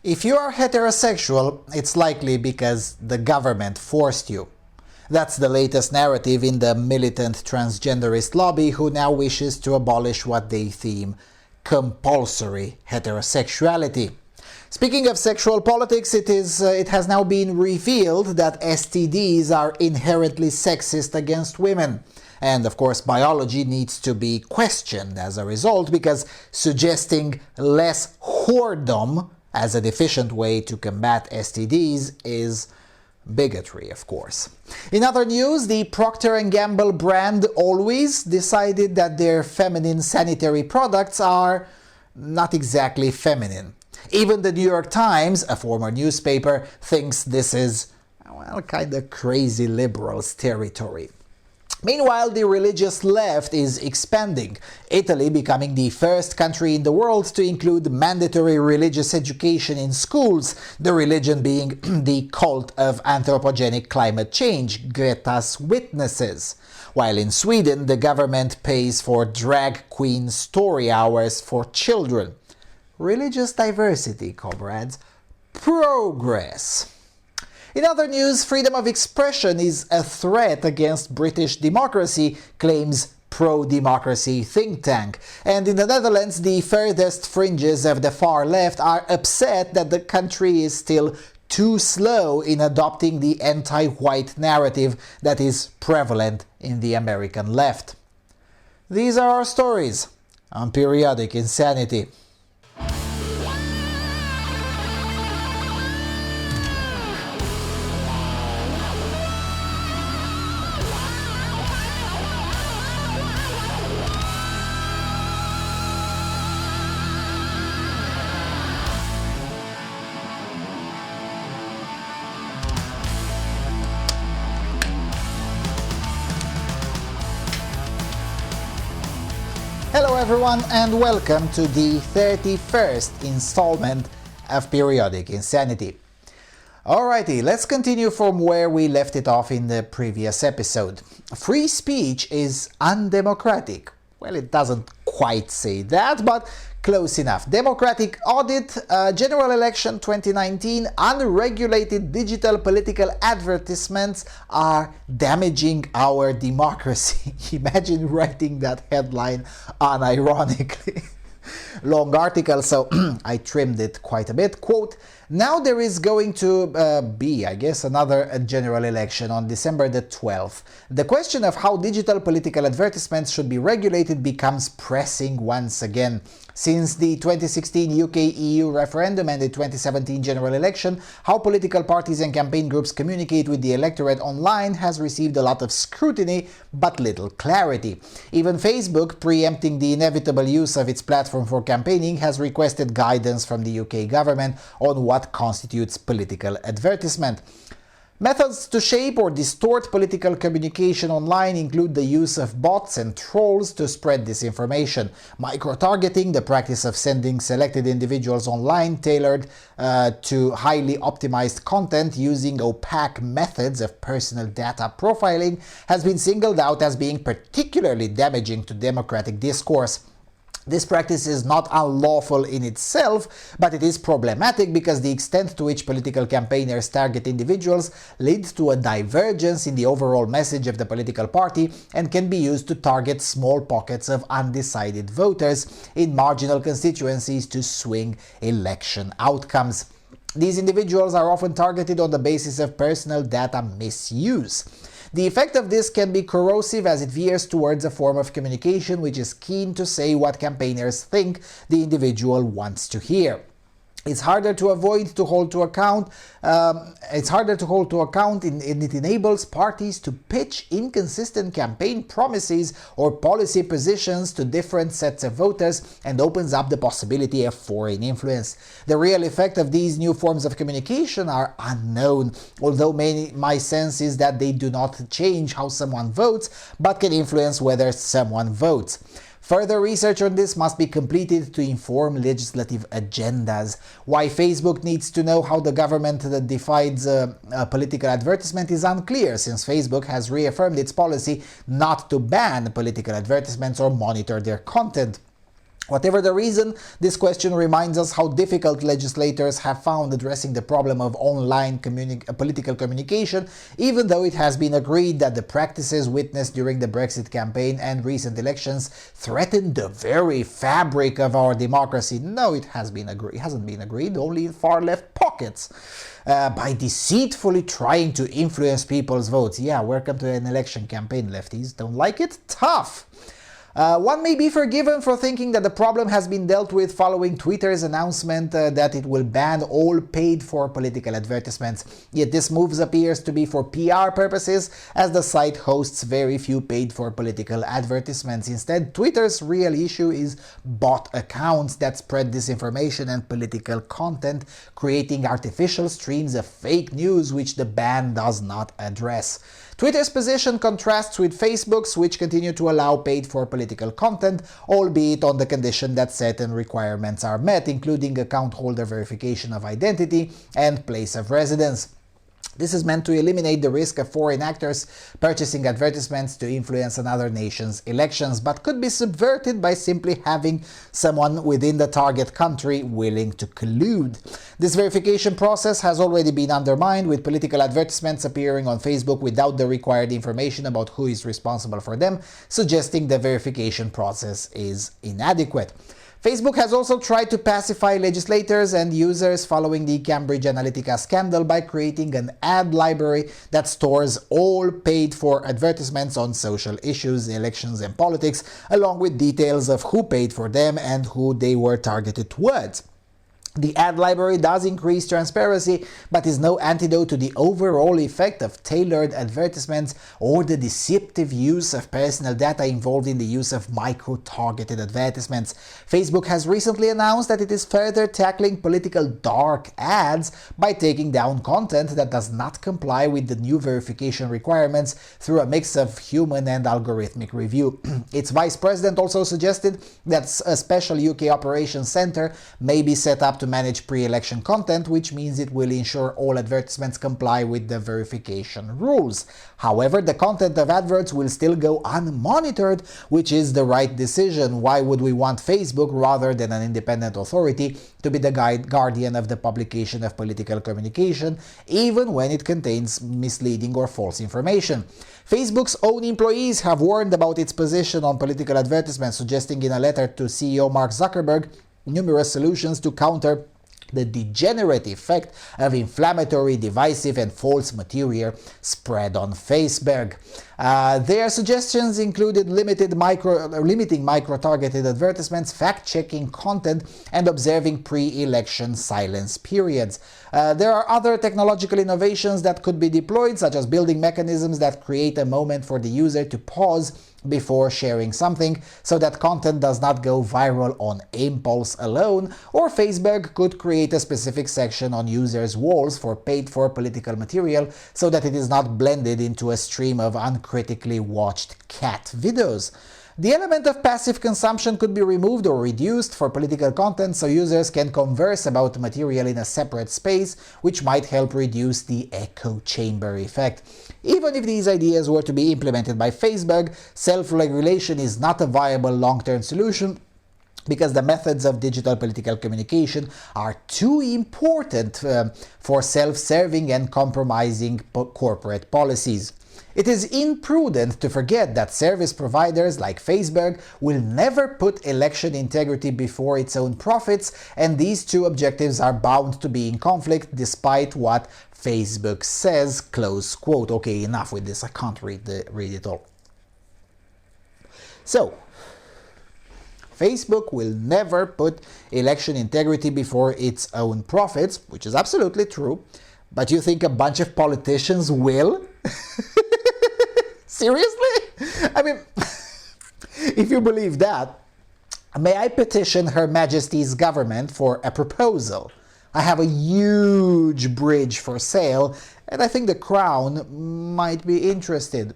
If you are heterosexual, it's likely because the government forced you. That's the latest narrative in the militant transgenderist lobby who now wishes to abolish what they deem compulsory heterosexuality. Speaking of sexual politics, it has now been revealed that STDs are inherently sexist against women. And of course, biology needs to be questioned as a result, because suggesting less whoredom as an efficient way to combat STDs is bigotry, of course. In other news, the Procter-and-Gamble brand Always decided that their feminine sanitary products are not exactly feminine. Even the New York Times, a former newspaper, thinks this is, well, kind of crazy liberals' territory. Meanwhile, the religious left is expanding, Italy becoming the first country in the world to include mandatory religious education in schools, the religion being the cult of anthropogenic climate change, Greta's witnesses. While in Sweden, the government pays for drag queen story hours for children. Religious diversity, comrades. Progress. In other news, freedom of expression is a threat against British democracy, claims pro-democracy think tank. And in the Netherlands, the furthest fringes of the far left are upset that the country is still too slow in adopting the anti-white narrative that is prevalent in the American left. These are our stories on Periodic Insanity. Hello everyone and welcome to the 31st installment of Periodic Insanity. Alrighty, let's continue from where we left it off in the previous episode. Free speech is undemocratic. Well, it doesn't quite say that, but close enough. Democratic audit, general election 2019, unregulated digital political advertisements are damaging our democracy. Imagine writing that headline unironically. Long article, so I trimmed it quite a bit. Quote, now there is going to be, I guess, another general election on December the 12th. The question of how digital political advertisements should be regulated becomes pressing once again. Since the 2016 UK-EU referendum and the 2017 general election, how political parties and campaign groups communicate with the electorate online has received a lot of scrutiny, but little clarity. Even Facebook, preempting the inevitable use of its platform for campaigning, has requested guidance from the UK government on what constitutes political advertisement. Methods to shape or distort political communication online include the use of bots and trolls to spread disinformation, micro-targeting, the practice of sending selected individuals online tailored to highly optimized content using opaque methods of personal data profiling, has been singled out as being particularly damaging to democratic discourse. This practice is not unlawful in itself, but it is problematic because the extent to which political campaigners target individuals leads to a divergence in the overall message of the political party and can be used to target small pockets of undecided voters in marginal constituencies to swing election outcomes. These individuals are often targeted on the basis of personal data misuse. The effect of this can be corrosive as it veers towards a form of communication which is keen to say what campaigners think the individual wants to hear. It's harder to hold to account, and it enables parties to pitch inconsistent campaign promises or policy positions to different sets of voters and opens up the possibility of foreign influence. The real effect of these new forms of communication are unknown, although my sense is that they do not change how someone votes, but can influence whether someone votes. Further research on this must be completed to inform legislative agendas. Why Facebook needs to know how the government defines a political advertisement is unclear, since Facebook has reaffirmed its policy not to ban political advertisements or monitor their content. Whatever the reason, this question reminds us how difficult legislators have found addressing the problem of online political communication, even though it has been agreed that the practices witnessed during the Brexit campaign and recent elections threaten the very fabric of our democracy. No, it hasn't been agreed, only in far-left pockets. By deceitfully trying to influence people's votes. Yeah, welcome to an election campaign, lefties. Don't like it? Tough! One may be forgiven for thinking that the problem has been dealt with following Twitter's announcement that it will ban all paid-for political advertisements. Yet this move appears to be for PR purposes, as the site hosts very few paid-for political advertisements. Instead, Twitter's real issue is bot accounts that spread disinformation and political content, creating artificial streams of fake news which the ban does not address. Twitter's position contrasts with Facebook's, which continue to allow paid-for political content, albeit on the condition that certain requirements are met, including account holder verification of identity and place of residence. This is meant to eliminate the risk of foreign actors purchasing advertisements to influence another nation's elections, but could be subverted by simply having someone within the target country willing to collude. This verification process has already been undermined, with political advertisements appearing on Facebook without the required information about who is responsible for them, suggesting the verification process is inadequate. Facebook has also tried to pacify legislators and users following the Cambridge Analytica scandal by creating an ad library that stores all paid-for advertisements on social issues, elections and politics, along with details of who paid for them and who they were targeted towards. The ad library does increase transparency, but is no antidote to the overall effect of tailored advertisements or the deceptive use of personal data involved in the use of micro-targeted advertisements. Facebook has recently announced that it is further tackling political dark ads by taking down content that does not comply with the new verification requirements through a mix of human and algorithmic review. Its vice president also suggested that a special UK operations center may be set up to manage pre-election content, which means it will ensure all advertisements comply with the verification rules. However, the content of adverts will still go unmonitored, which is the right decision. Why would we want Facebook, rather than an independent authority, to be the guardian of the publication of political communication, even when it contains misleading or false information? Facebook's own employees have warned about its position on political advertisements, suggesting in a letter to CEO Mark Zuckerberg numerous solutions to counter the degenerate effect of inflammatory, divisive and false material spread on Facebook. Their suggestions included limiting micro-targeted advertisements, fact-checking content, and observing pre-election silence periods. There are other technological innovations that could be deployed, such as building mechanisms that create a moment for the user to pause before sharing something, so that content does not go viral on impulse alone, or Facebook could create a specific section on users' walls for paid-for political material, so that it is not blended into a stream of uncritically watched cat videos. The element of passive consumption could be removed or reduced for political content, so users can converse about material in a separate space, which might help reduce the echo chamber effect. Even if these ideas were to be implemented by Facebook, self-regulation is not a viable long-term solution, because the methods of digital political communication are too important for self-serving and compromising corporate policies. It is imprudent to forget that service providers like Facebook will never put election integrity before its own profits, and these two objectives are bound to be in conflict despite what Facebook says, close quote. Okay, enough with this, I can't read it all. So, Facebook will never put election integrity before its own profits, which is absolutely true, but you think a bunch of politicians will? Seriously? I mean, if you believe that, may I petition Her Majesty's government for a proposal? I have a huge bridge for sale, and I think the Crown might be interested.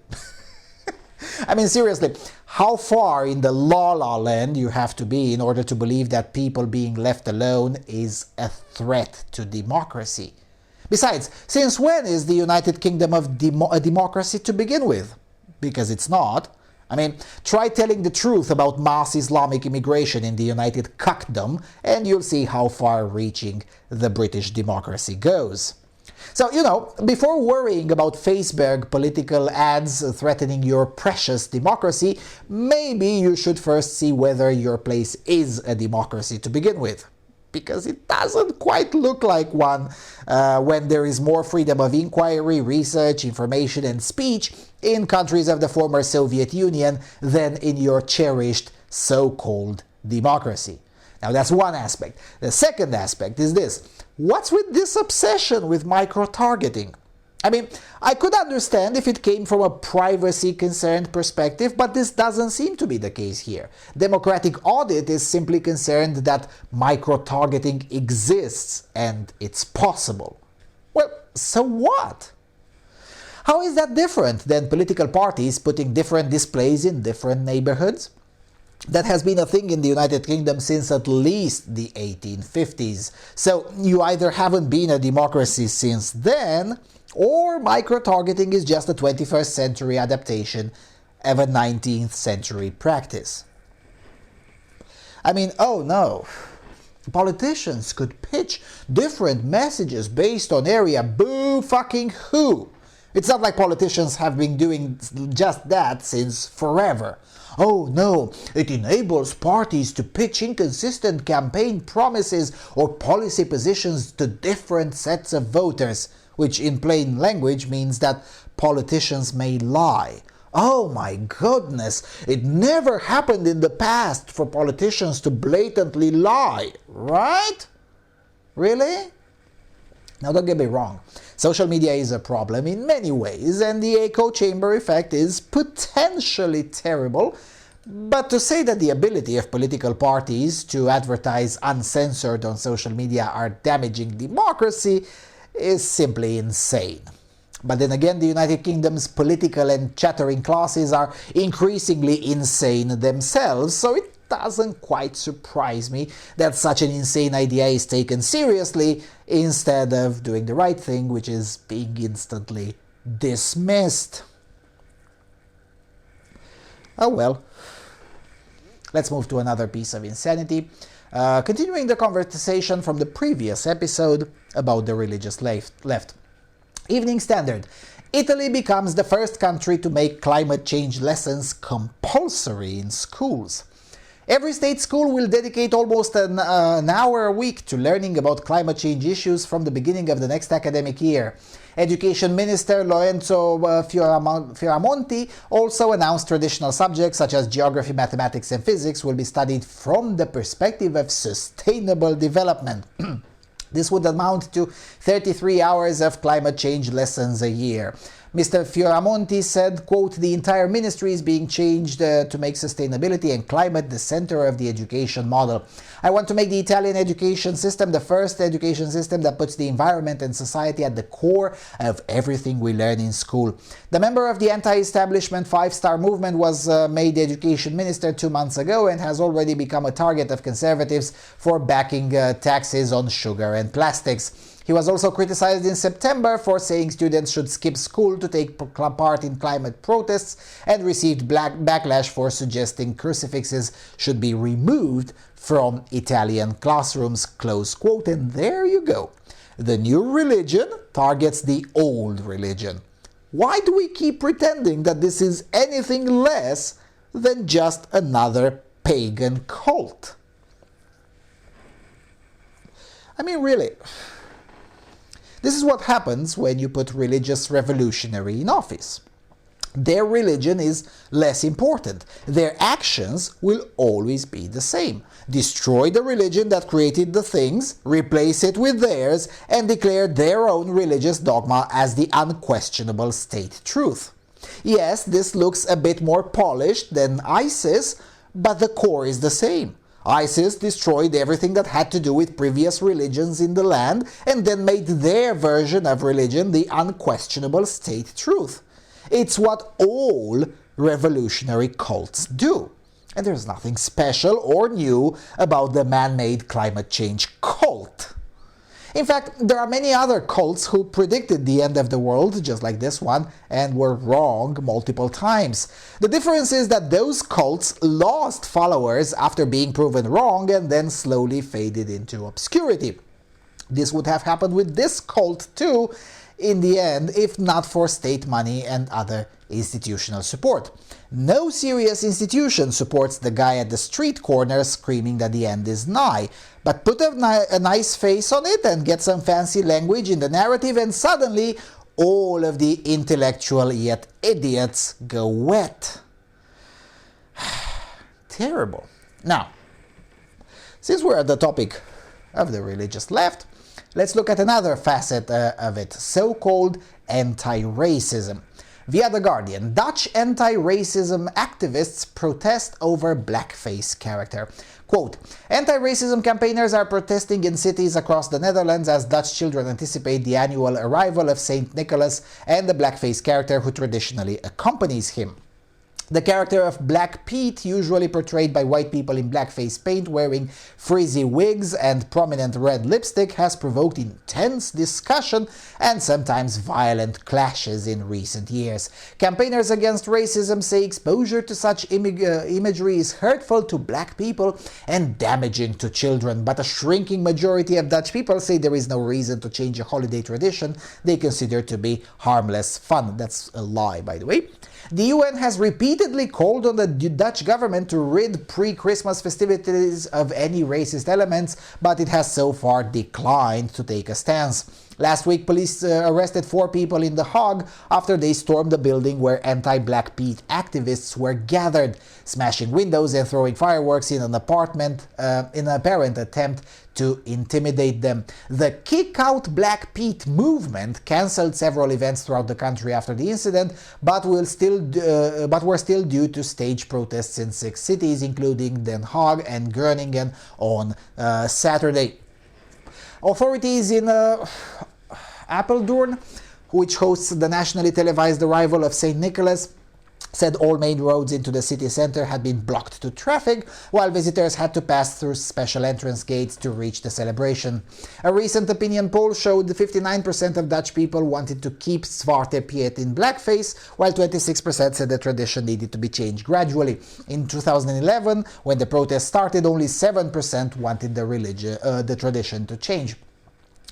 I mean, seriously, how far in the la-la land you have to be in order to believe that people being left alone is a threat to democracy? Besides, since when is the United Kingdom a democracy to begin with? Because it's not. I mean, try telling the truth about mass Islamic immigration in the United Kingdom, and you'll see how far-reaching the British democracy goes. So, before worrying about Facebook political ads threatening your precious democracy, maybe you should first see whether your place is a democracy to begin with. Because it doesn't quite look like one when there is more freedom of inquiry, research, information, and speech in countries of the former Soviet Union than in your cherished so-called democracy. Now, that's one aspect. The second aspect is this. What's with this obsession with micro-targeting? I mean, I could understand if it came from a privacy-concerned perspective, but this doesn't seem to be the case here. Democratic audit is simply concerned that micro-targeting exists and it's possible. Well, so what? How is that different than political parties putting different displays in different neighborhoods? That has been a thing in the United Kingdom since at least the 1850s. So you either haven't been a democracy since then, or micro-targeting is just a 21st century adaptation of a 19th century practice. I mean, oh no. Politicians could pitch different messages based on area. Boo fucking who? It's not like politicians have been doing just that since forever. Oh no, it enables parties to pitch inconsistent campaign promises or policy positions to different sets of voters, which in plain language means that politicians may lie. Oh my goodness, it never happened in the past for politicians to blatantly lie, right? Really? Now don't get me wrong, social media is a problem in many ways, and the echo chamber effect is potentially terrible, but to say that the ability of political parties to advertise uncensored on social media are damaging democracy is simply insane. But then again, the United Kingdom's political and chattering classes are increasingly insane themselves, so it doesn't quite surprise me that such an insane idea is taken seriously instead of doing the right thing, which is being instantly dismissed. Oh well. Let's move to another piece of insanity, continuing the conversation from the previous episode about the religious left. Evening Standard. Italy becomes the first country to make climate change lessons compulsory in schools. Every state school will dedicate almost an hour a week to learning about climate change issues from the beginning of the next academic year. Education Minister Lorenzo Fioramonti also announced traditional subjects such as geography, mathematics and physics will be studied from the perspective of sustainable development. This would amount to 33 hours of climate change lessons a year. Mr. Fioramonti said, quote, "The entire ministry is being changed to make sustainability and climate the center of the education model. I want to make the Italian education system the first education system that puts the environment and society at the core of everything we learn in school." The member of the anti-establishment five-star movement was made education minister 2 months ago and has already become a target of conservatives for backing taxes on sugar and plastics. He was also criticized in September for saying students should skip school to take part in climate protests and received backlash for suggesting crucifixes should be removed from Italian classrooms, close quote. And there you go. The new religion targets the old religion. Why do we keep pretending that this is anything less than just another pagan cult? I mean, really. This is what happens when you put religious revolutionary in office. Their religion is less important. Their actions will always be the same. Destroy the religion that created the things, replace it with theirs, and declare their own religious dogma as the unquestionable state truth. Yes, this looks a bit more polished than ISIS, but the core is the same. ISIS destroyed everything that had to do with previous religions in the land and then made their version of religion the unquestionable state truth. It's what all revolutionary cults do. And there's nothing special or new about the man-made climate change cult. In fact, there are many other cults who predicted the end of the world, just like this one, and were wrong multiple times. The difference is that those cults lost followers after being proven wrong and then slowly faded into obscurity. This would have happened with this cult too, in the end, if not for state money and other institutional support. No serious institution supports the guy at the street corner screaming that the end is nigh, but put a nice face on it and get some fancy language in the narrative, and suddenly all of the intellectual yet idiots go wet. Terrible. Now, since we're at the topic of the religious left, let's look at another facet of it, so-called anti-racism. Via The Guardian, Dutch anti-racism activists protest over blackface character. Quote, anti-racism campaigners are protesting in cities across the Netherlands as Dutch children anticipate the annual arrival of Saint Nicholas and the blackface character who traditionally accompanies him. The character of Black Pete, usually portrayed by white people in blackface paint wearing frizzy wigs and prominent red lipstick, has provoked intense discussion and sometimes violent clashes in recent years. Campaigners against racism say exposure to such imagery is hurtful to black people and damaging to children, but a shrinking majority of Dutch people say there is no reason to change a holiday tradition they consider to be harmless fun. That's a lie, by the way. The UN has repeatedly called on the Dutch government to rid pre-Christmas festivities of any racist elements, but it has so far declined to take a stance. Last week, police arrested 4 people in The Hague after they stormed the building where anti-Black Pete activists were gathered, smashing windows and throwing fireworks in an apartment in an apparent attempt to intimidate them. The Kick Out Black Pete movement cancelled several events throughout the country after the incident, but were still due to stage protests in 6 cities, including Den Haag and Groningen on Saturday. Authorities in Apeldoorn, which hosts the nationally televised arrival of St. Nicholas, said all main roads into the city center had been blocked to traffic, while visitors had to pass through special entrance gates to reach the celebration. A recent opinion poll showed 59% of Dutch people wanted to keep Zwarte Piet in blackface, while 26% said the tradition needed to be changed gradually. In 2011, when the protest started, only 7% wanted the tradition to change.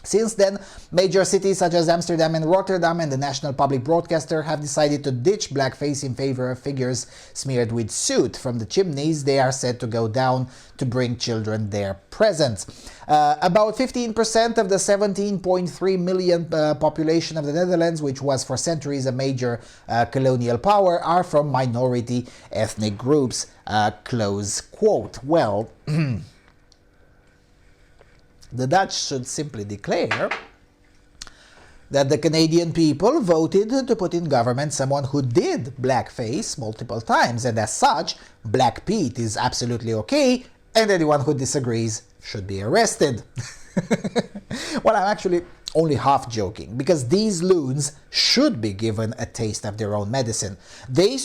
Since then, major cities such as Amsterdam and Rotterdam and the national public broadcaster have decided to ditch blackface in favor of figures smeared with soot. From the chimneys, they are said to go down to bring children their presents. About 15% of the 17.3 million population of the Netherlands, which was for centuries a major colonial power, are from minority ethnic groups. Close quote. Well, the Dutch should simply declare that the Canadian people voted to put in government someone who did blackface multiple times, and as such, Black Pete is absolutely okay, and anyone who disagrees should be arrested. Well, I'm actually only half joking, because these loons should be given a taste of their own medicine. They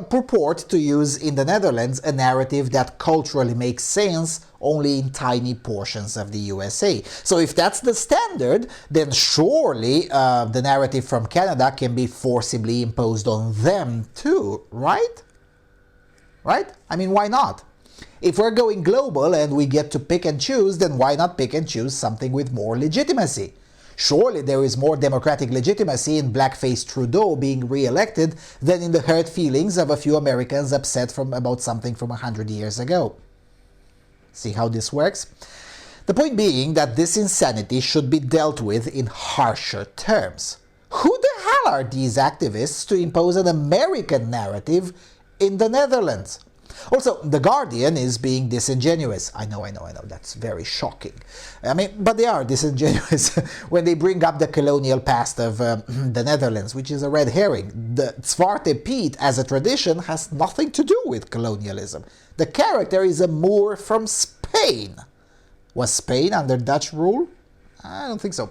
purport to use in the Netherlands a narrative that culturally makes sense only in tiny portions of the USA. So if that's the standard, then surely the narrative from Canada can be forcibly imposed on them too, right? Right? I mean, why not? If we're going global and we get to pick and choose, then why not pick and choose something with more legitimacy? Surely there is more democratic legitimacy in blackface Trudeau being re-elected than in the hurt feelings of a few Americans upset about something from 100 years ago. See how this works? The point being that this insanity should be dealt with in harsher terms. Who the hell are these activists to impose an American narrative in the Netherlands? Also, The Guardian is being disingenuous. I know, that's very shocking. I mean, but they are disingenuous when they bring up the colonial past of the Netherlands, which is a red herring. The Zwarte Piet as a tradition has nothing to do with colonialism. The character is a Moor from Spain. Was Spain under Dutch rule? I don't think so.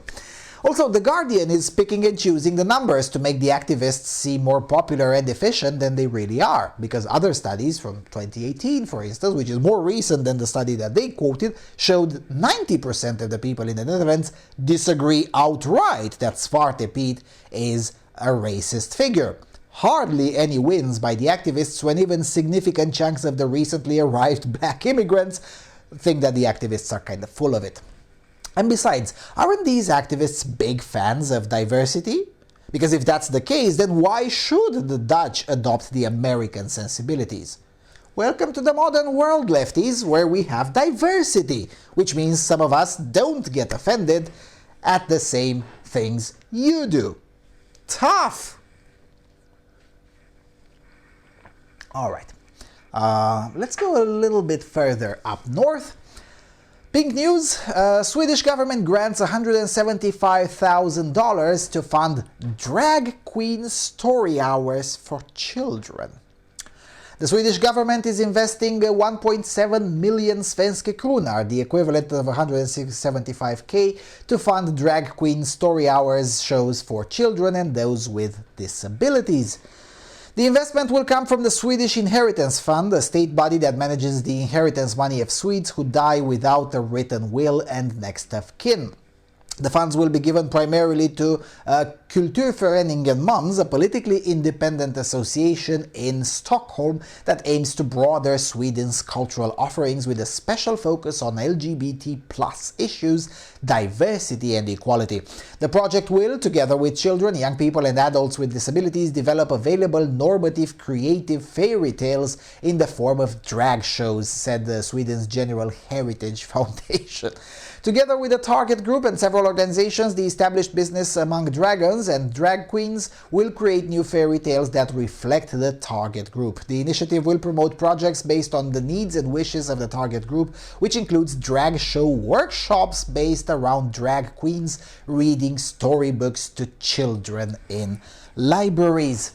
Also, The Guardian is picking and choosing the numbers to make the activists seem more popular and efficient than they really are, because other studies from 2018, for instance, which is more recent than the study that they quoted, showed 90% of the people in the Netherlands disagree outright that Zwarte Piet is a racist figure. Hardly any wins by the activists when even significant chunks of the recently arrived black immigrants think that the activists are kind of full of it. And besides, aren't these activists big fans of diversity? Because if that's the case, then why should the Dutch adopt the American sensibilities? Welcome to the modern world, lefties, where we have diversity, which means some of us don't get offended at the same things you do. Tough! Alright, let's go a little bit further up north. Pink news, Swedish government grants $175,000 to fund drag queen story hours for children. The Swedish government is investing 1.7 million svenska kronor, the equivalent of 175k, to fund drag queen story hours shows for children and those with disabilities. The investment will come from the Swedish Inheritance Fund, a state body that manages the inheritance money of Swedes who die without a written will and next of kin. The funds will be given primarily to Kulturföreningen Moms, a politically independent association in Stockholm that aims to broaden Sweden's cultural offerings with a special focus on LGBT+ issues, diversity and equality. The project will, together with children, young people and adults with disabilities, develop available normative creative fairy tales in the form of drag shows, said Sweden's General Heritage Foundation. Together with the target group and several organizations, the established business among dragons and drag queens will create new fairy tales that reflect the target group. The initiative will promote projects based on the needs and wishes of the target group, which includes drag show workshops based around drag queens reading storybooks to children in libraries.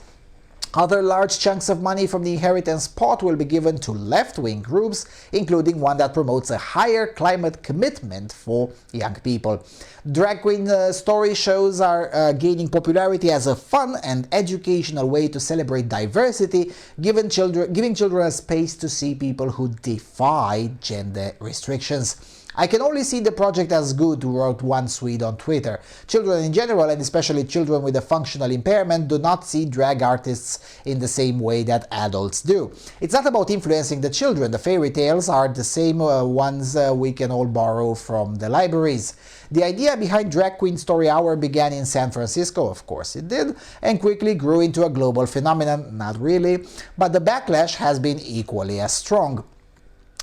Other large chunks of money from the inheritance pot will be given to left-wing groups, including one that promotes a higher climate commitment for young people. Drag queen story shows are gaining popularity as a fun and educational way to celebrate diversity, giving children a space to see people who defy gender restrictions. I can only see the project as good, wrote one Swede on Twitter. Children in general, and especially children with a functional impairment, do not see drag artists in the same way that adults do. It's not about influencing the children. The fairy tales are the same ones we can all borrow from the libraries. The idea behind Drag Queen Story Hour began in San Francisco, of course it did, and quickly grew into a global phenomenon, not really, but the backlash has been equally as strong.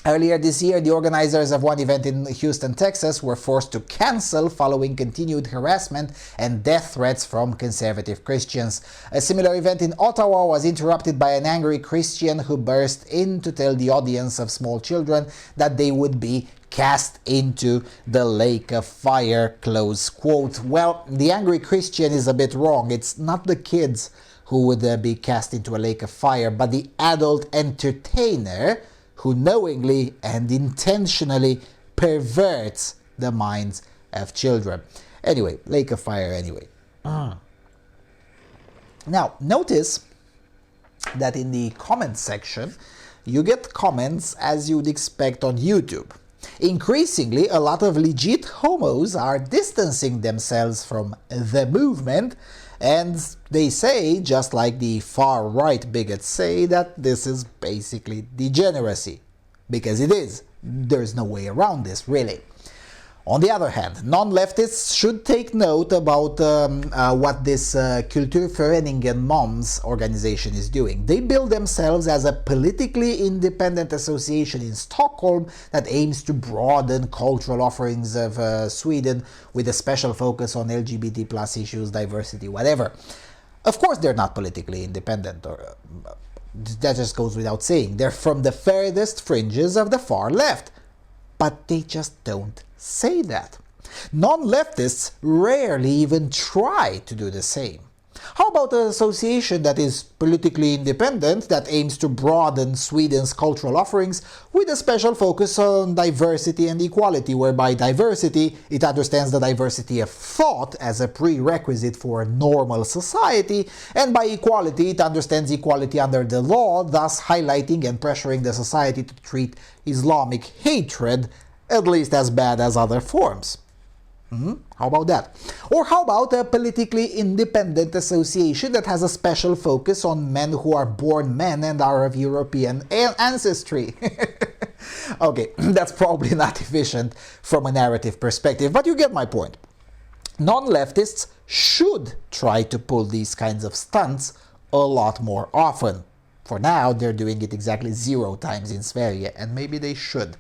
Earlier this year, the organizers of one event in Houston, Texas, were forced to cancel following continued harassment and death threats from conservative Christians. A similar event in Ottawa was interrupted by an angry Christian who burst in to tell the audience of small children that they would be cast into the lake of fire, close quote. Well, the angry Christian is a bit wrong. It's not the kids who would be cast into a lake of fire, but the adult entertainer who knowingly and intentionally perverts the minds of children. Anyway, lake of fire anyway. Now, notice that in the comments section, you get comments as you'd expect on YouTube. Increasingly, a lot of legit homos are distancing themselves from the movement, and they say, just like the far-right bigots say, that this is basically degeneracy. Because it is. There's no way around this, really. On the other hand, non-leftists should take note about what this Kulturföreningen Moms organization is doing. They bill themselves as a politically independent association in Stockholm that aims to broaden cultural offerings of Sweden with a special focus on LGBT+ issues, diversity, whatever. Of course they're not politically independent, or that just goes without saying. They're from the furthest fringes of the far left. But they just don't say that. Non-leftists rarely even try to do the same. How about an association that is politically independent, that aims to broaden Sweden's cultural offerings with a special focus on diversity and equality, where by diversity it understands the diversity of thought as a prerequisite for a normal society, and by equality it understands equality under the law, thus highlighting and pressuring the society to treat Islamic hatred at least as bad as other forms. How about that? Or how about a politically independent association that has a special focus on men who are born men and are of European ancestry? Okay, that's probably not efficient from a narrative perspective, but you get my point. Non-leftists should try to pull these kinds of stunts a lot more often. For now, they're doing it exactly 0 times in Sverige, and maybe they should.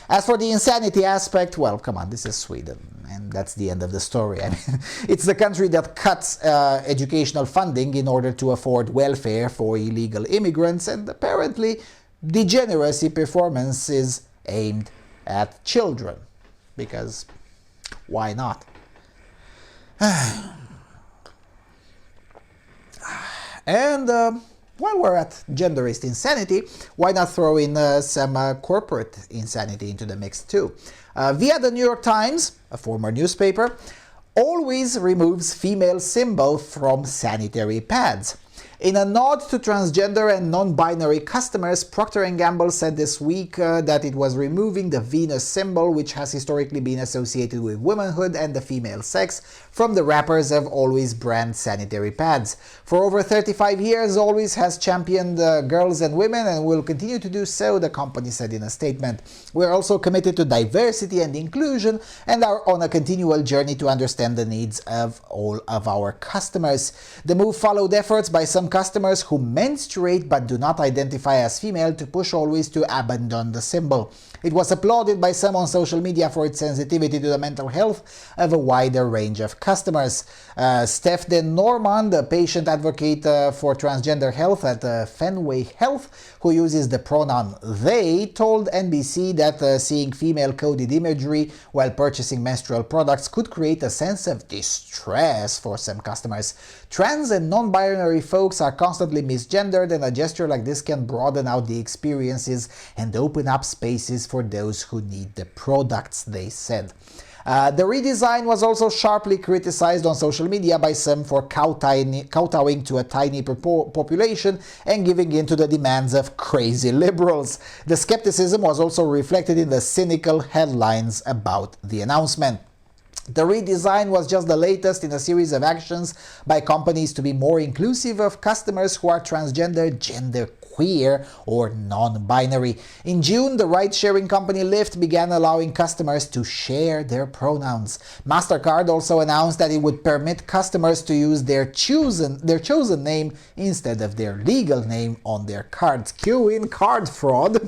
As for the insanity aspect, well, come on, this is Sweden, and that's the end of the story. I mean, it's the country that cuts educational funding in order to afford welfare for illegal immigrants, and apparently degeneracy performances aimed at children. Because why not? And while we're at genderist insanity, why not throw in some corporate insanity into the mix too? Via the New York Times, a former newspaper, always removes female symbol from sanitary pads. In a nod to transgender and non-binary customers, Procter-and-Gamble said this week that it was removing the Venus symbol, which has historically been associated with womanhood and the female sex, from the wrappers of Always brand sanitary pads. For over 35 years, Always has championed girls and women and will continue to do so, the company said in a statement. We're also committed to diversity and inclusion and are on a continual journey to understand the needs of all of our customers. The move followed efforts by some customers who menstruate but do not identify as female to push Always to abandon the symbol. It was applauded by some on social media for its sensitivity to the mental health of a wider range of customers. Steph de Normand, a patient advocate for transgender health at Fenway Health, who uses the pronoun they, told NBC that seeing female-coded imagery while purchasing menstrual products could create a sense of distress for some customers. Trans and non-binary folks are constantly misgendered, and a gesture like this can broaden out the experiences and open up spaces for those who need the products, they said. The redesign was also sharply criticized on social media by some for kowtowing to a tiny population and giving in to the demands of crazy liberals. The skepticism was also reflected in the cynical headlines about the announcement. The redesign was just the latest in a series of actions by companies to be more inclusive of customers who are transgender, genderqueer, or non-binary. In June, the ride-sharing company Lyft began allowing customers to share their pronouns. MasterCard also announced that it would permit customers to use their chosen name instead of their legal name on their cards. Cue in card fraud.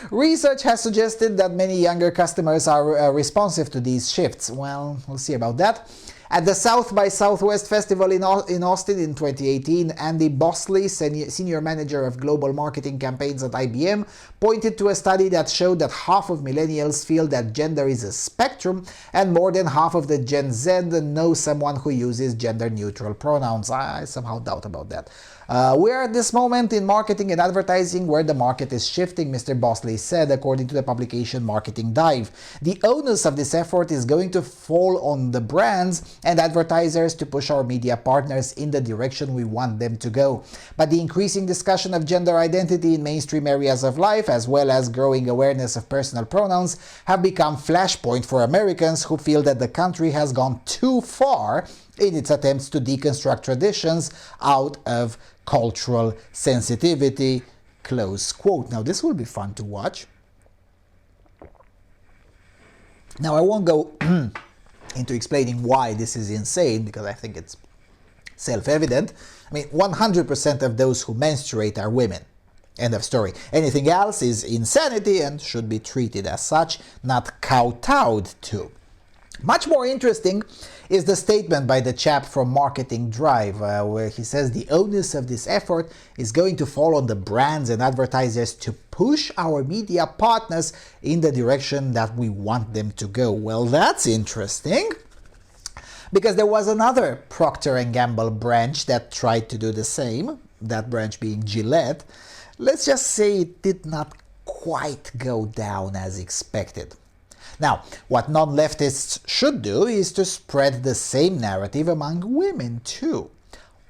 Research has suggested that many younger customers are responsive to these shifts. Well, we'll see about that. At the South by Southwest Festival in Austin in 2018, Andy Bosley, senior manager of global marketing campaigns at IBM, pointed to a study that showed that half of millennials feel that gender is a spectrum, and more than half of the Gen Z know someone who uses gender-neutral pronouns. I somehow doubt about that. We are at this moment in marketing and advertising where the market is shifting, Mr. Bosley said, according to the publication Marketing Dive. The onus of this effort is going to fall on the brands and advertisers to push our media partners in the direction we want them to go. But the increasing discussion of gender identity in mainstream areas of life, as well as growing awareness of personal pronouns, have become flashpoint for Americans who feel that the country has gone too far in its attempts to deconstruct traditions out of cultural sensitivity, close quote. Now, this will be fun to watch. Now, I won't go into explaining why this is insane, because I think it's self-evident. I mean, 100% of those who menstruate are women. End of story. Anything else is insanity and should be treated as such, not kowtowed to. Much more interesting is the statement by the chap from Marketing Drive, where he says the onus of this effort is going to fall on the brands and advertisers to push our media partners in the direction that we want them to go. Well, that's interesting. because there was another Procter-and-Gamble branch that tried to do the same, that branch being Gillette. Let's just say it did not quite go down as expected. Now, what non-leftists should do is to spread the same narrative among women too.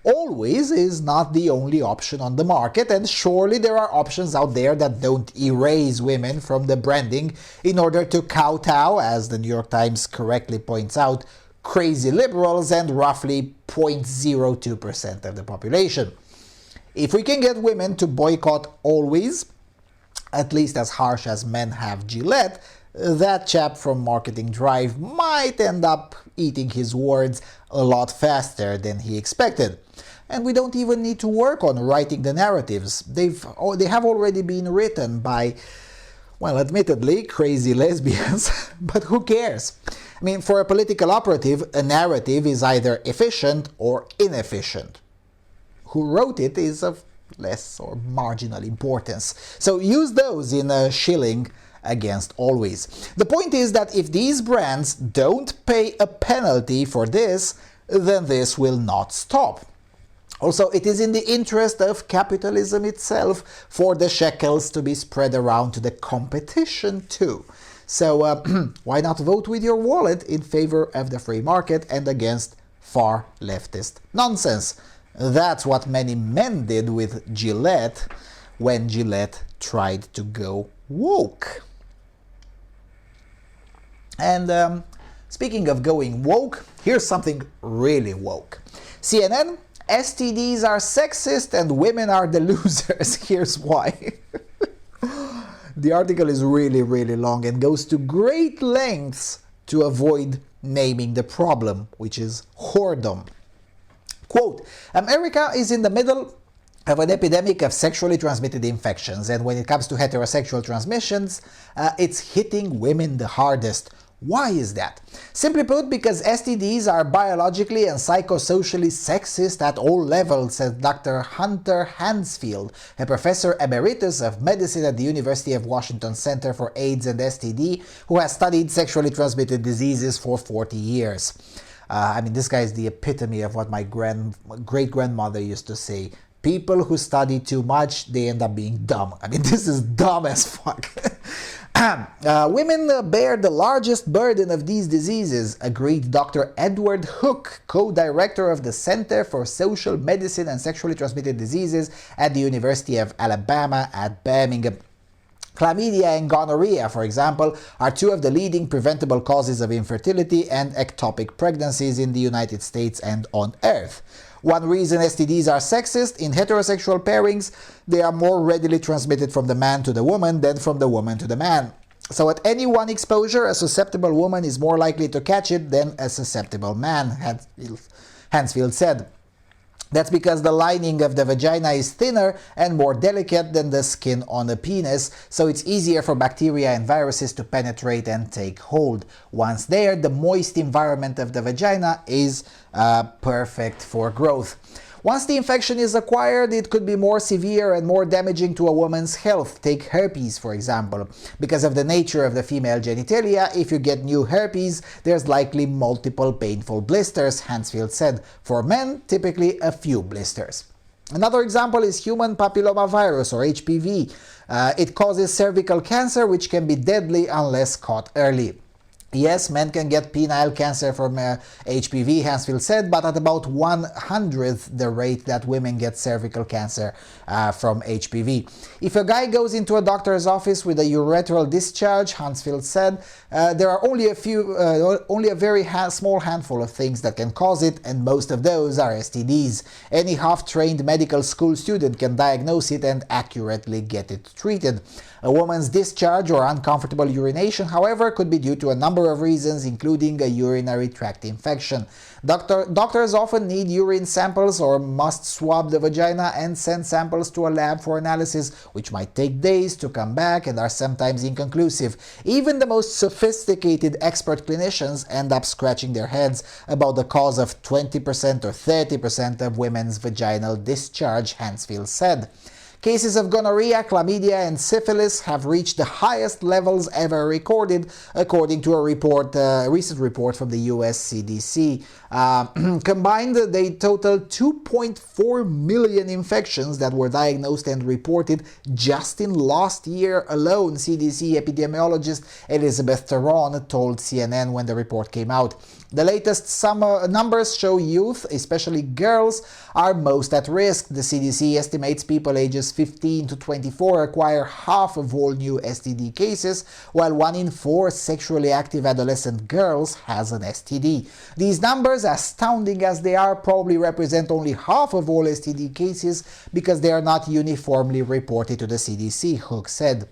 Always is not the only option on the market, and surely there are options out there that don't erase women from the branding in order to kowtow, as the New York Times correctly points out, crazy liberals and roughly 0.02% of the population. If we can get women to boycott Always, at least as harsh as men have Gillette, that chap from Marketing Drive might end up eating his words a lot faster than he expected. And we don't even need to work on writing the narratives. They have already been written by, well, admittedly, crazy lesbians, but who cares? I mean, for a political operative, a narrative is either efficient or inefficient. Who wrote it is of less or marginal importance. So use those in a shilling against Always. The point is that if these brands don't pay a penalty for this, then this will not stop. Also, it is in the interest of capitalism itself for the shekels to be spread around to the competition too. So why not vote with your wallet in favor of the free market and against far leftist nonsense? That's what many men did with Gillette when Gillette tried to go woke. And speaking of going woke, here's something really woke. CNN, STDs are sexist and women are the losers. Here's why. The article is really, really long and goes to great lengths to avoid naming the problem, which is whoredom. Quote, America is in the middle of an epidemic of sexually transmitted infections, and when it comes to heterosexual transmissions, it's hitting women the hardest. Why is that? Simply put, because STDs are biologically and psychosocially sexist at all levels, said Dr. Hunter Hansfield, a professor emeritus of medicine at the University of Washington Center for AIDS and STD, who has studied sexually transmitted diseases for 40 years. I mean, this guy is the epitome of what my great-grandmother used to say. People who study too much, they end up being dumb. I mean, this is dumb as fuck. Women bear the largest burden of these diseases, agreed Dr. Edward Hook, co-director of the Center for Social Medicine and Sexually Transmitted Diseases at the University of Alabama at Birmingham. Chlamydia and gonorrhea, for example, are two of the leading preventable causes of infertility and ectopic pregnancies in the United States and on Earth. One reason STDs are sexist: in heterosexual pairings, they are more readily transmitted from the man to the woman than from the woman to the man. So at any one exposure, a susceptible woman is more likely to catch it than a susceptible man, Hansfield said. That's because the lining of the vagina is thinner and more delicate than the skin on a penis, so it's easier for bacteria and viruses to penetrate and take hold. Once there, the moist environment of the vagina is perfect for growth. Once the infection is acquired, it could be more severe and more damaging to a woman's health. Take herpes, for example. Because of the nature of the female genitalia, if you get new herpes, there's likely multiple painful blisters, Hansfield said. For men, typically a few blisters. Another example is human papillomavirus, or HPV. It causes cervical cancer, which can be deadly unless caught early. Yes, men can get penile cancer from HPV, Hansfield said, but at about 1/100th the rate that women get cervical cancer from HPV. If a guy goes into a doctor's office with a urethral discharge, Hansfield said, there are only a very small handful of things that can cause it, and most of those are STDs. Any half-trained medical school student can diagnose it and accurately get it treated. A woman's discharge or uncomfortable urination, however, could be due to a number of reasons, including a urinary tract infection. Doctors often need urine samples or must swab the vagina and send samples to a lab for analysis, which might take days to come back and are sometimes inconclusive. Even the most sophisticated expert clinicians end up scratching their heads about the cause of 20% or 30% of women's vaginal discharge, Hansfield said. Cases of gonorrhea, chlamydia, and syphilis have reached the highest levels ever recorded, according to a recent report from the US CDC. Combined, they total 2.4 million infections that were diagnosed and reported just in last year alone, CDC epidemiologist Elizabeth Theron told CNN when the report came out. The latest numbers show youth, especially girls, are most at risk. The CDC estimates people ages 15 to 24 acquire half of all new STD cases, while 1 in 4 sexually active adolescent girls has an STD. These numbers, astounding as they are, probably represent only half of all STD cases because they are not uniformly reported to the CDC, Hook said.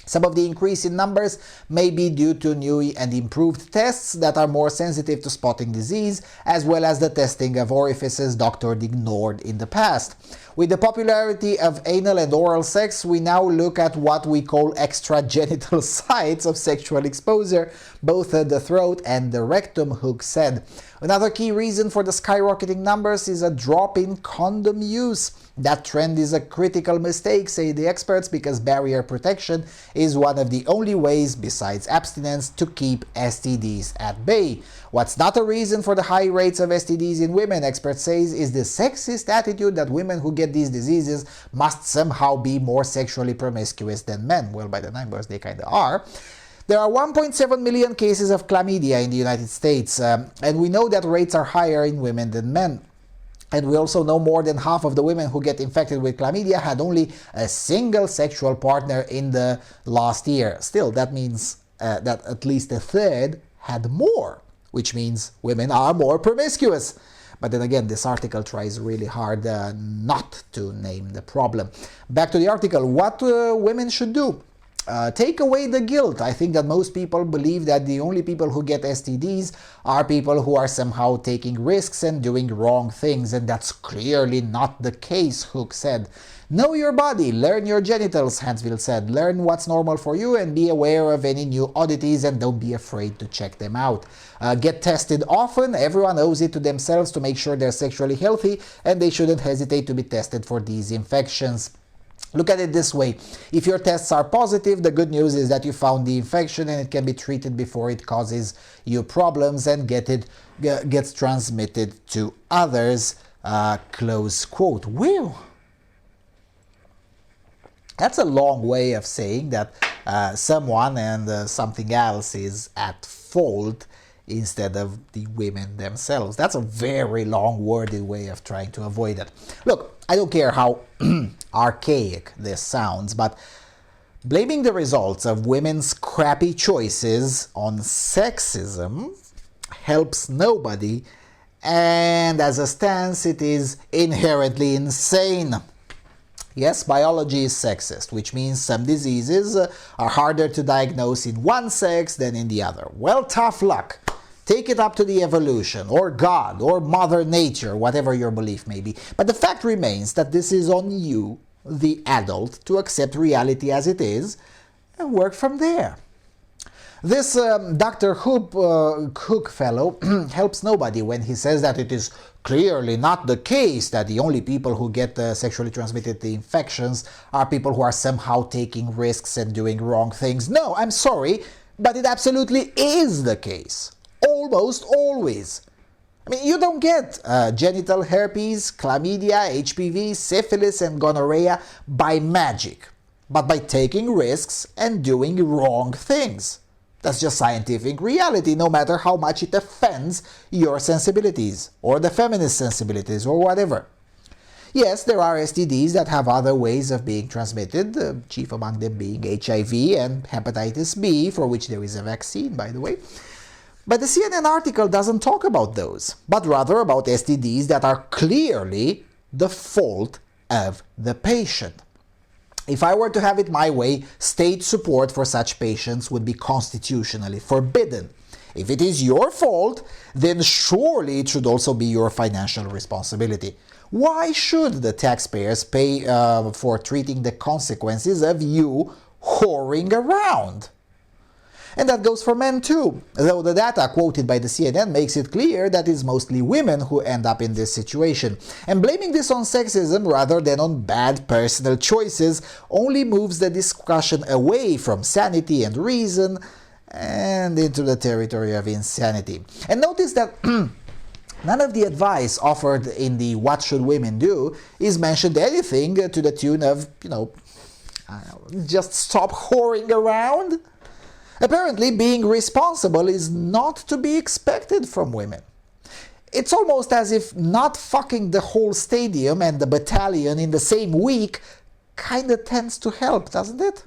Some of the increase in numbers may be due to new and improved tests that are more sensitive to spotting disease, as well as the testing of orifices doctors ignored in the past. With the popularity of anal and oral sex, we now look at what we call extragenital sites of sexual exposure, both the throat and the rectum, Hook said. Another key reason for the skyrocketing numbers is a drop in condom use. That trend is a critical mistake, say the experts, because barrier protection is one of the only ways, besides abstinence, to keep STDs at bay. What's not a reason for the high rates of STDs in women, experts say, is the sexist attitude that women who get these diseases must somehow be more sexually promiscuous than men. Well, by the numbers, they kind of are. There are 1.7 million cases of chlamydia in the United States, and we know that rates are higher in women than men. And we also know more than half of the women who get infected with chlamydia had only a single sexual partner in the last year. Still, that means that at least a third had more, which means women are more promiscuous. But then again, this article tries really hard not to name the problem. Back to the article, what women should do. Take away the guilt. I think that most people believe that the only people who get STDs are people who are somehow taking risks and doing wrong things, and that's clearly not the case, Hook said. Know your body, learn your genitals, Hansville said. Learn what's normal for you and be aware of any new oddities and don't be afraid to check them out. Get tested often. Everyone owes it to themselves to make sure they're sexually healthy, and they shouldn't hesitate to be tested for these infections. Look at it this way. If your tests are positive, the good news is that you found the infection and it can be treated before it causes you problems and gets transmitted to others. Close quote. Wow. That's a long way of saying that someone and something else is at fault instead of the women themselves. That's a very long-worded way of trying to avoid it. Look, I don't care how archaic this sounds, but blaming the results of women's crappy choices on sexism helps nobody, and as a stance, it is inherently insane. Yes, biology is sexist, which means some diseases are harder to diagnose in one sex than in the other. Well, tough luck. Take it up to the evolution, or God, or Mother Nature, whatever your belief may be. But the fact remains that this is on you, the adult, to accept reality as it is and work from there. This Dr. Cook fellow helps nobody when he says that it is clearly not the case that the only people who get sexually transmitted infections are people who are somehow taking risks and doing wrong things. No, I'm sorry, but it absolutely is the case. Almost always. I mean, you don't get genital herpes, chlamydia, HPV, syphilis, and gonorrhea by magic, but by taking risks and doing wrong things. That's just scientific reality, no matter how much it offends your sensibilities, or the feminist sensibilities, or whatever. Yes, there are STDs that have other ways of being transmitted, chief among them being HIV and hepatitis B, for which there is a vaccine, by the way. But the CNN article doesn't talk about those, but rather about STDs that are clearly the fault of the patient. If I were to have it my way, state support for such patients would be constitutionally forbidden. If it is your fault, then surely it should also be your financial responsibility. Why should the taxpayers pay for treating the consequences of you whoring around? And that goes for men too, though the data quoted by the CNN makes it clear that it's mostly women who end up in this situation. And blaming this on sexism rather than on bad personal choices only moves the discussion away from sanity and reason and into the territory of insanity. And notice that none of the advice offered in the What Should Women Do is mentioned anything to the tune of, just stop whoring around. Apparently, being responsible is not to be expected from women. It's almost as if not fucking the whole stadium and the battalion in the same week kinda tends to help, doesn't it?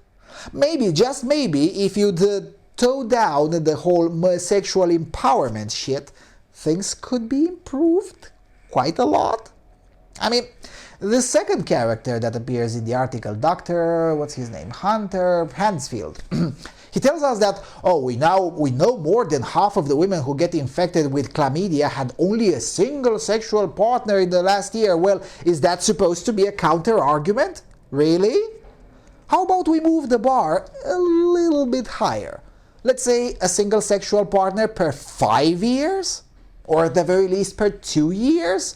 Maybe, just maybe, if you'd toe down the whole sexual empowerment shit, things could be improved quite a lot. I mean, the second character that appears in the article, Dr. what's his name? Hunter Hansfield. He tells us that, we know more than half of the women who get infected with chlamydia had only a single sexual partner in the last year. Well, is that supposed to be a counter-argument? Really? How about we move the bar a little bit higher? Let's say a single sexual partner per 5 years? Or at the very least per 2 years?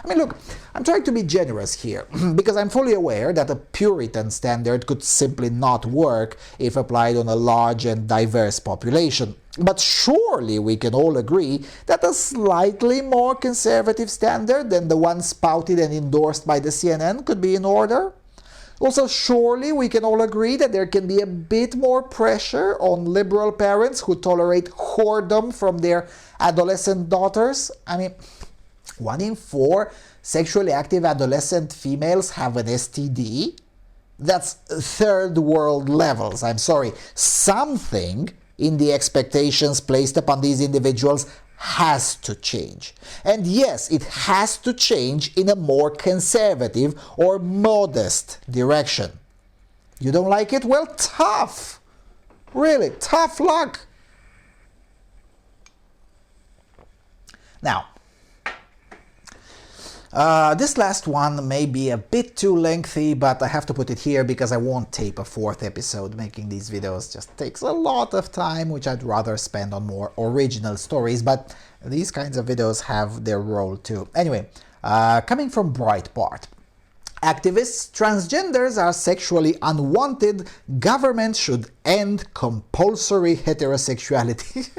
I mean, look, I'm trying to be generous here, because I'm fully aware that a Puritan standard could simply not work if applied on a large and diverse population. But surely we can all agree that a slightly more conservative standard than the one spouted and endorsed by the CNN could be in order. Also, surely we can all agree that there can be a bit more pressure on liberal parents who tolerate whoredom from their adolescent daughters. I mean, 1 in 4 sexually active adolescent females have an STD? That's third world levels, I'm sorry. Something in the expectations placed upon these individuals has to change. And yes, it has to change in a more conservative or modest direction. You don't like it? Well, tough. Really, tough luck. Now, this last one may be a bit too lengthy, but I have to put it here because I won't tape a 4th episode. Making these videos just takes a lot of time, which I'd rather spend on more original stories, but these kinds of videos have their role too. Anyway, coming from Breitbart. Activists, transgenders are sexually unwanted. Government should end compulsory heterosexuality.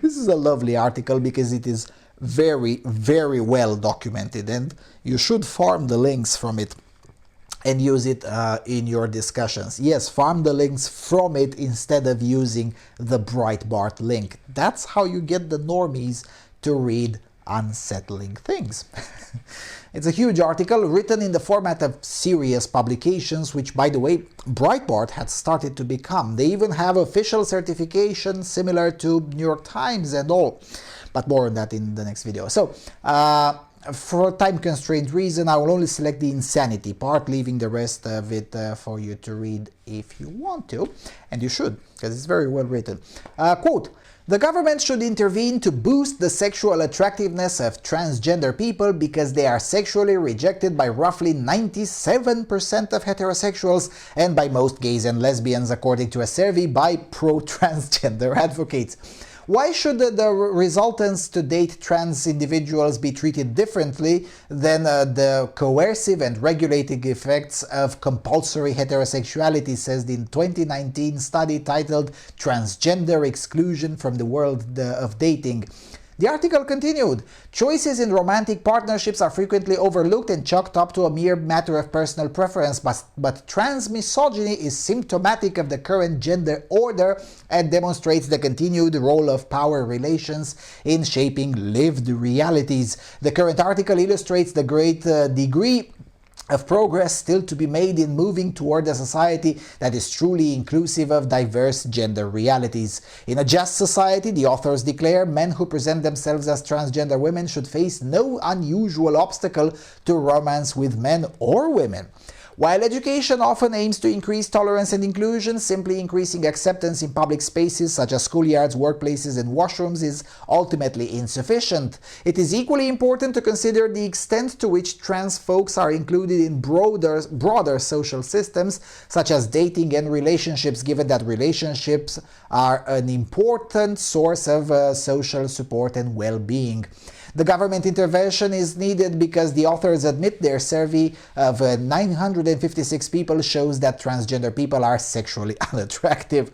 This is a lovely article because it is very, very well documented, and you should farm the links from it and use it in your discussions. Yes, farm the links from it instead of using the Breitbart link. That's how you get the normies to read unsettling things. It's a huge article written in the format of serious publications, which, by the way, Breitbart had started to become. They even have official certification similar to New York Times and all. But more on that in the next video. So, for time constraint reason, I will only select the insanity part, leaving the rest of it for you to read if you want to. And you should, because it's very well written. Quote, "The government should intervene to boost the sexual attractiveness of transgender people because they are sexually rejected by roughly 97% of heterosexuals and by most gays and lesbians, according to a survey by pro-transgender advocates." Why should the resultants to date trans individuals be treated differently than the coercive and regulating effects of compulsory heterosexuality, says the 2019 study titled Transgender Exclusion from the World of Dating. The article continued, "Choices in romantic partnerships are frequently overlooked and chalked up to a mere matter of personal preference, but trans misogyny is symptomatic of the current gender order and demonstrates the continued role of power relations in shaping lived realities." The current article illustrates the great degree of progress still to be made in moving toward a society that is truly inclusive of diverse gender realities. In a just society, the authors declare, men who present themselves as transgender women should face no unusual obstacle to romance with men or women. While education often aims to increase tolerance and inclusion, simply increasing acceptance in public spaces such as schoolyards, workplaces, and washrooms is ultimately insufficient. It is equally important to consider the extent to which trans folks are included in broader social systems, such as dating and relationships, given that relationships are an important source of social support and well-being. The government intervention is needed because the authors admit their survey of 956 people shows that transgender people are sexually unattractive.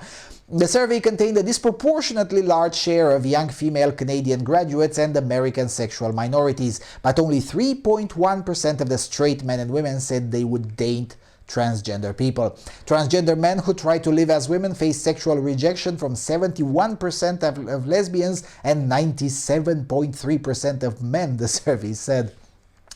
The survey contained a disproportionately large share of young female Canadian graduates and American sexual minorities, but only 3.1% of the straight men and women said they would date transgender people. Transgender men who try to live as women face sexual rejection from 71% of lesbians and 97.3% of men, the survey said.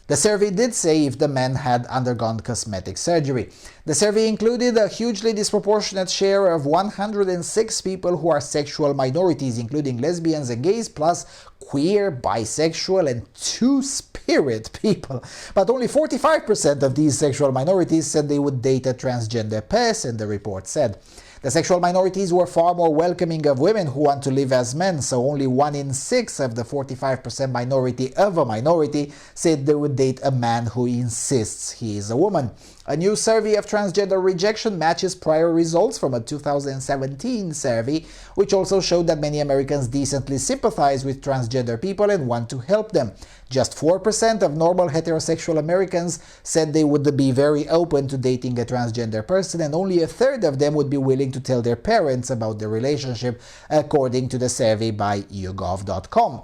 The survey did say if the men had undergone cosmetic surgery. The survey included a hugely disproportionate share of 106 people who are sexual minorities, including lesbians and gays, plus queer, bisexual, and two-spirit people. But only 45% of these sexual minorities said they would date a transgender person, the report said. The sexual minorities were far more welcoming of women who want to live as men, so only 1 in 6 of the 45% minority of a minority said they would date a man who insists he is a woman. A new survey of transgender rejection matches prior results from a 2017 survey, which also showed that many Americans decently sympathize with transgender people and want to help them. Just 4% of normal heterosexual Americans said they would be very open to dating a transgender person, and only a third of them would be willing to tell their parents about the relationship, according to the survey by YouGov.com.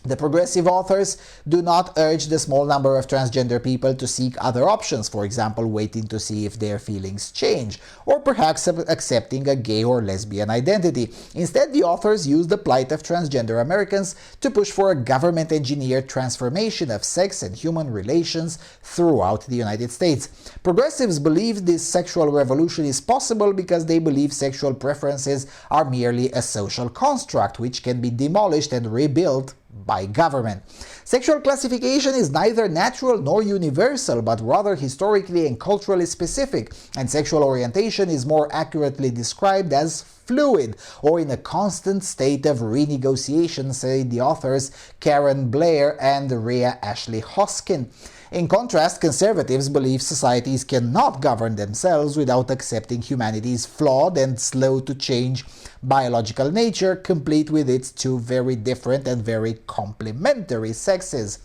The progressive authors do not urge the small number of transgender people to seek other options, for example, waiting to see if their feelings change, or perhaps accepting a gay or lesbian identity. Instead, the authors use the plight of transgender Americans to push for a government-engineered transformation of sex and human relations throughout the United States. Progressives believe this sexual revolution is possible because they believe sexual preferences are merely a social construct which can be demolished and rebuilt by government. Sexual classification is neither natural nor universal, but rather historically and culturally specific, and sexual orientation is more accurately described as fluid or in a constant state of renegotiation, say the authors Karen Blair and Rhea Ashley Hoskin. In contrast, conservatives believe societies cannot govern themselves without accepting humanity's flawed and slow-to-change biological nature, complete with its two very different and very complementary sexes.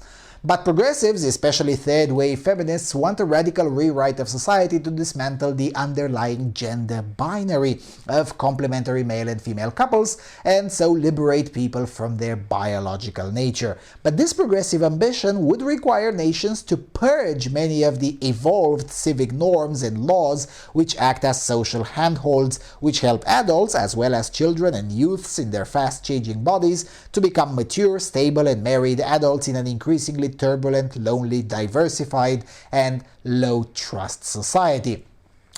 But progressives, especially third-wave feminists, want a radical rewrite of society to dismantle the underlying gender binary of complementary male and female couples, and so liberate people from their biological nature. But this progressive ambition would require nations to purge many of the evolved civic norms and laws which act as social handholds, which help adults, as well as children and youths in their fast-changing bodies, to become mature, stable, and married adults in an increasingly turbulent, lonely, diversified, and low-trust society.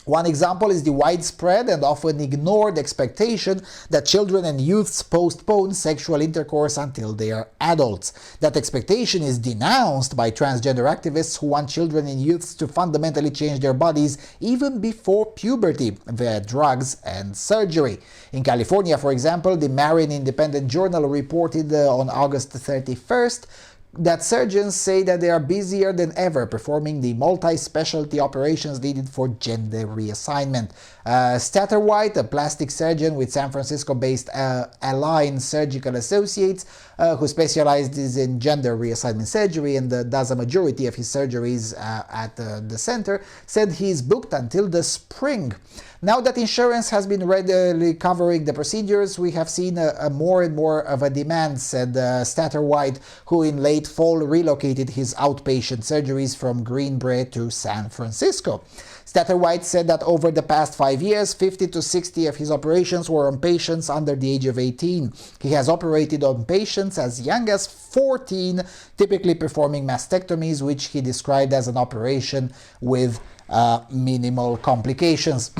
One example is the widespread and often ignored expectation that children and youths postpone sexual intercourse until they are adults. That expectation is denounced by transgender activists who want children and youths to fundamentally change their bodies even before puberty via drugs and surgery. In California, for example, the Marin Independent Journal reported on August 31st that surgeons say that they are busier than ever performing the multi-specialty operations needed for gender reassignment. Satterwhite, a plastic surgeon with San Francisco-based Align Surgical Associates, who specializes in gender reassignment surgery and does a majority of his surgeries at the center, said he is booked until the spring. Now that insurance has been readily covering the procedures, we have seen a more and more of a demand, said Satterwhite, who in late fall relocated his outpatient surgeries from Green Bay to San Francisco. Satterwhite said that over the past 5 years, 50 to 60 of his operations were on patients under the age of 18. He has operated on patients as young as 14, typically performing mastectomies, which he described as an operation with minimal complications.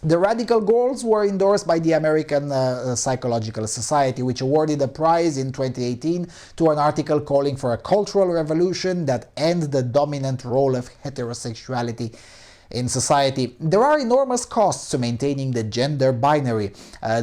The radical goals were endorsed by the American Psychological Society, which awarded a prize in 2018 to an article calling for a cultural revolution that ends the dominant role of heterosexuality in society. There are enormous costs to maintaining the gender binary.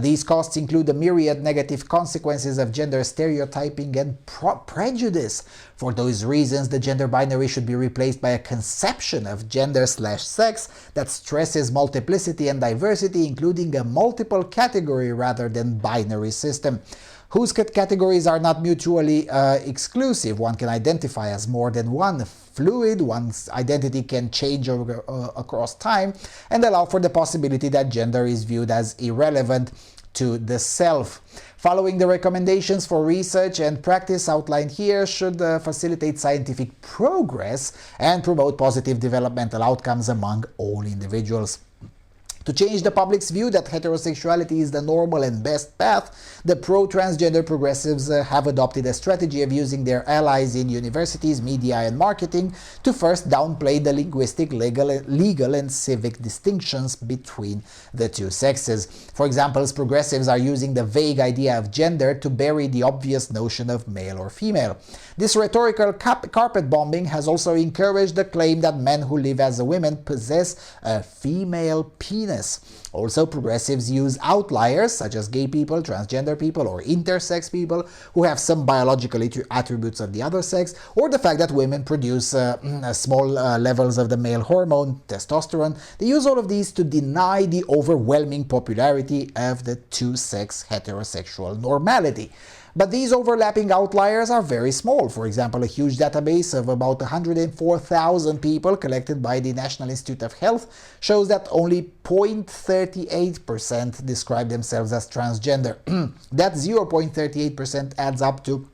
These costs include the myriad negative consequences of gender stereotyping and prejudice. For those reasons, the gender binary should be replaced by a conception of gender/sex that stresses multiplicity and diversity, including a multiple category rather than binary system, whose categories are not mutually exclusive. One can identify as more than one. Fluid, one's identity can change across time, and allow for the possibility that gender is viewed as irrelevant to the self. Following the recommendations for research and practice outlined here should facilitate scientific progress and promote positive developmental outcomes among all individuals. To change the public's view that heterosexuality is the normal and best path, the pro-transgender progressives have adopted a strategy of using their allies in universities, media, and marketing to first downplay the linguistic, legal, and civic distinctions between the two sexes. For example, progressives are using the vague idea of gender to bury the obvious notion of male or female. This rhetorical carpet bombing has also encouraged the claim that men who live as women possess a female penis. Also, progressives use outliers such as gay people, transgender people, or intersex people who have some biological attributes of the other sex, or the fact that women produce small levels of the male hormone, testosterone. They use all of these to deny the overwhelming popularity of the two-sex heterosexual normality. But these overlapping outliers are very small. For example, a huge database of about 104,000 people collected by the National Institute of Health shows that only 0.38% describe themselves as transgender. That 0.38% adds up to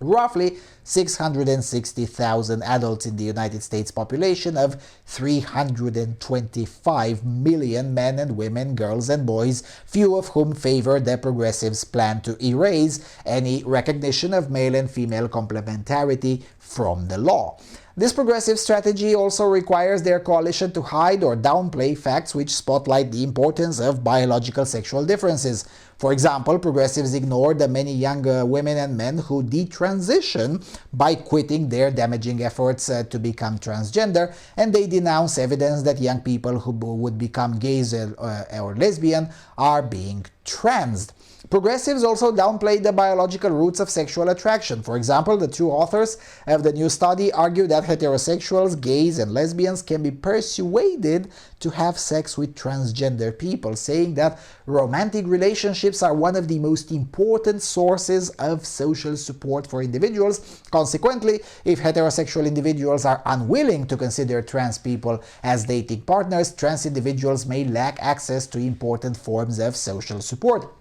roughly 660,000 adults in the United States population of 325 million men and women, girls and boys, few of whom favor the progressives' plan to erase any recognition of male and female complementarity from the law. This progressive strategy also requires their coalition to hide or downplay facts which spotlight the importance of biological sexual differences. For example, progressives ignore the many young women and men who detransition by quitting their damaging efforts to become transgender, and they denounce evidence that young people who would become gays or lesbian are being transed. Progressives also downplay the biological roots of sexual attraction. For example, the two authors of the new study argue that heterosexuals, gays, and lesbians can be persuaded to have sex with transgender people, saying that romantic relationships are one of the most important sources of social support for individuals. Consequently, if heterosexual individuals are unwilling to consider trans people as dating partners, trans individuals may lack access to important forms of social support.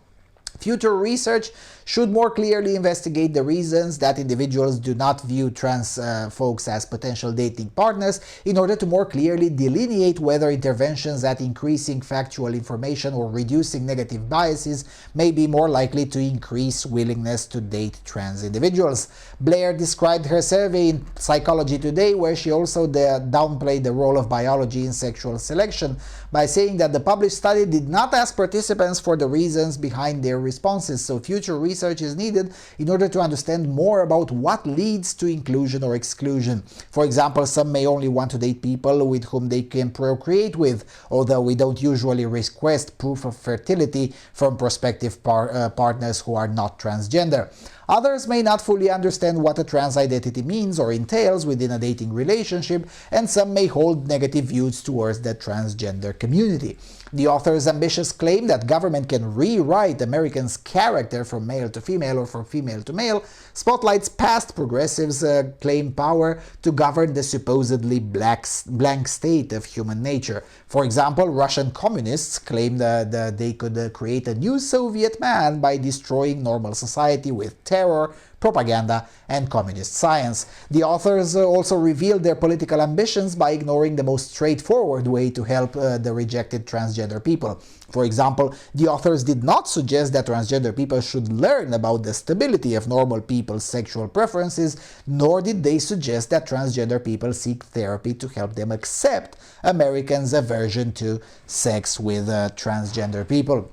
Future research should more clearly investigate the reasons that individuals do not view trans folks as potential dating partners in order to more clearly delineate whether interventions at increasing factual information or reducing negative biases may be more likely to increase willingness to date trans individuals. Blair described her survey in Psychology Today, where she also downplayed the role of biology in sexual selection by saying that the published study did not ask participants for the reasons behind their responses, so future research is needed in order to understand more about what leads to inclusion or exclusion. For example, some may only want to date people with whom they can procreate with, although we don't usually request proof of fertility from prospective partners who are not transgender. Others may not fully understand what a trans identity means or entails within a dating relationship, and some may hold negative views towards the transgender community. The author's ambitious claim that government can rewrite Americans' character from male to female or from female to male spotlights past progressives' claim power to govern the supposedly blank state of human nature. For example, Russian communists claimed that they could create a new Soviet man by destroying normal society with terror, propaganda, and communist science. The authors also revealed their political ambitions by ignoring the most straightforward way to help the rejected transgender people. For example, the authors did not suggest that transgender people should learn about the stability of normal people's sexual preferences, nor did they suggest that transgender people seek therapy to help them accept Americans' aversion to sex with transgender people.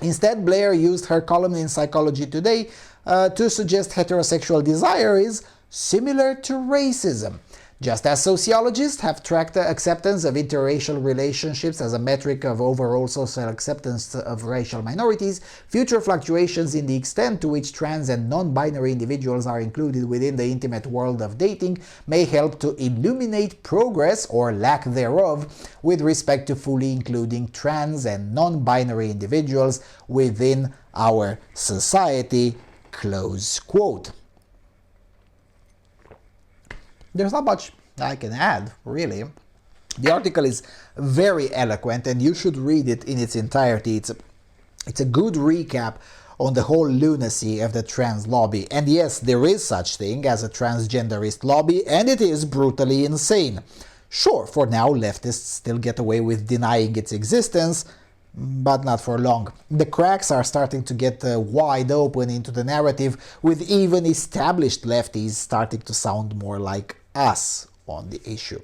Instead, Blair used her column in Psychology Today to suggest heterosexual desire is similar to racism. Just as sociologists have tracked the acceptance of interracial relationships as a metric of overall social acceptance of racial minorities, future fluctuations in the extent to which trans and non-binary individuals are included within the intimate world of dating may help to illuminate progress, or lack thereof, with respect to fully including trans and non-binary individuals within our society." Close quote. There's not much I can add, really. The article is very eloquent and you should read it in its entirety. It's a good recap on the whole lunacy of the trans lobby. And yes, there is such thing as a transgenderist lobby, and it is brutally insane. Sure, for now, leftists still get away with denying its existence, but not for long. The cracks are starting to get wide open into the narrative, with even established lefties starting to sound more like us on the issue.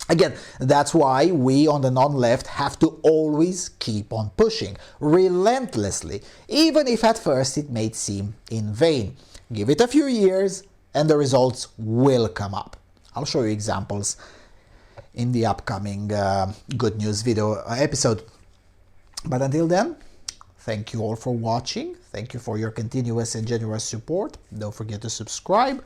Again, that's why we on the non-left have to always keep on pushing, relentlessly, even if at first it may seem in vain. Give it a few years and the results will come up. I'll show you examples in the upcoming Good News video episode. But until then, thank you all for watching. Thank you for your continuous and generous support. Don't forget to subscribe.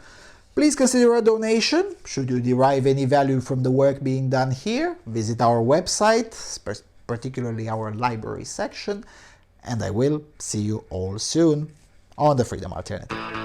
Please consider a donation. Should you derive any value from the work being done here, visit our website, particularly our library section, and I will see you all soon on the Freedom Alternative.